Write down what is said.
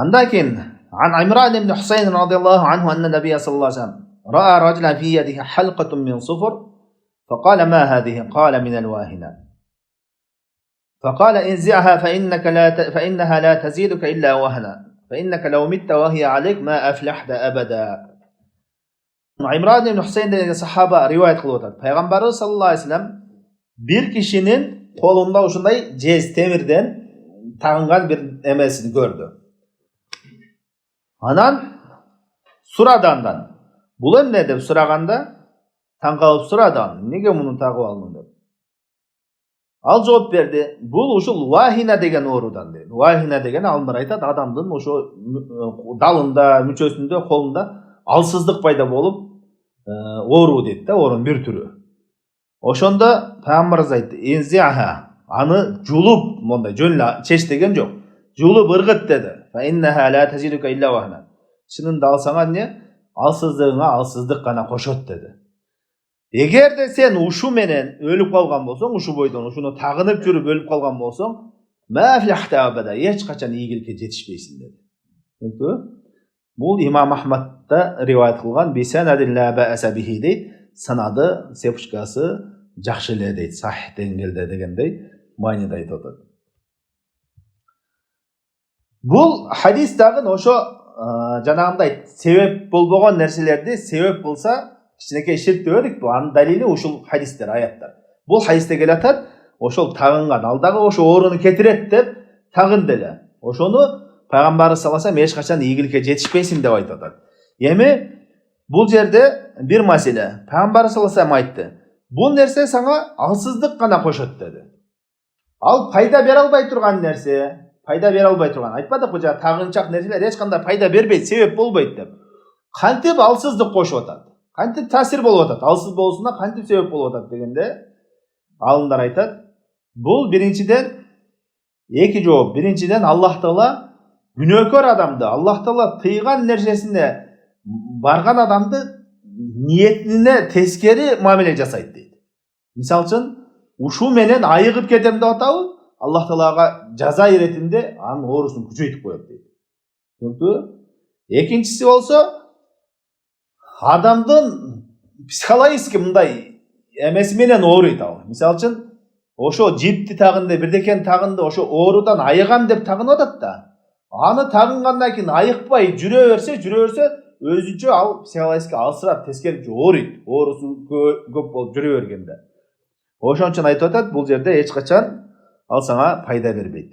Andan keyin عن عمران بن حسين رضي الله عنه أن النبي صلى الله عليه وسلم رأى رجلا في يده حلقة من صفر فقال ما هذه؟ قال من الواهنة. فقال انزعها فإنها لا تزيدك إلا وهنا فإنك لو مت وهي عليك ما أفلحت أبدا. İmran ibn Husayn деген сахаба риwayat кылып атат. Пайгамбарыбыз саллаллаху алейхи вассалам bir kişinin kolunda ушундай жез темирден тагынган bir эмесин көрдү. Анан сурады андан. Бул эмне деп сураганда таң калып сурады аны. Неге муну тагып алдың деп. Ал жооп берди. Бул ушул вахина деген оорудан дейт. Вахина деген алымдар айтат, адамдын ошо далында, мүчөсүндө, колунда алсыздык пайда болуп оору дейт да, оорунун бир түрү. Ошондо пайгамбарыбыз айтты, "Инзиаха", аны жулуп, мондай жөн чеч деген жок. Жулуп ыргыт деди. Fa innaha la taziduka illa wahna. Чынында алсаңа эмне? Алсыздыгыңа алсыздык гана кошот деди. Эгерде сен ушу менен өлүп калган болсоң, ушу бойдон ушуну тагынып жүрүп өлүп калган болсоң, ма афлахта абада, эч качан ийгиликке жетишпейсиң деди. Түшүндүңбү? Бул Имам Ахмадда риwayat кылган бисанадин ла бааса бихи дейт. Санады, сепушкасы жакшы эле дейт, сахих деңгээлде дегендей майнида айтып атат. Бул хадис дагы ошо жанагындай себеп болбогон нерселерди себеп болса кичинекей ширк дебедик, бул анын далили ушул хадистер, аяттар. Бул хадисте келатат, ошол тагынган, ал дагы ошо ооруну кетирет деп тагын деле. Ошону пайгамбарыбыз саллаллаху алейхи вассалам эч качан ийгиликке жетишпейсиң деп айтып атат. Эми бул жерде бир маселе. Пайгамбарыбыз саллаллаху алейхи вассалам айтты. Бул нерсе сага алсыздык гана кошот деди. Ал пайда бере албай турган нерсе, пайда бере албай турган. Айтпадыкпы жана тагынчак нерселер эч кандай пайда бербейт, себеп болбойт деп. Кантип алсыздык кошуп атат? Кантип таасир болуп атат? Алсыз болушуна кантип себеп болуп атат дегенде алымдар айтат. Бул биринчиден эки жооп. Биринчиден Аллах Таала күнөөкөр адамды, Аллах Таала тыйган нерсесине барган адамды ниетине тескери мамиле жасайт дейт. Мисалы үчүн, ушу менен айыгып кетем деп атабы, Аллах Таалага жаза иретинде анын оорусун күчөйтүп коет дейт. Түшүндүңбү? Экинчиси болсо, адамдын психологически мындай эмеси менен ооруйт ал. Мисалы үчүн, ошо жипти тагынды, бирдекен тагынды, ошо оорудан айыгам деп тагынып атат да. Аны тагынгандан кийин айыкпай жүрө берсе, өзүнчө ал психологически алсырап, тескери ооруйт. Оорусу көп болуп жүрө бергенде. Ошон үчүн айтып атат, бул жерде эч качан ал сага пайда бербейт.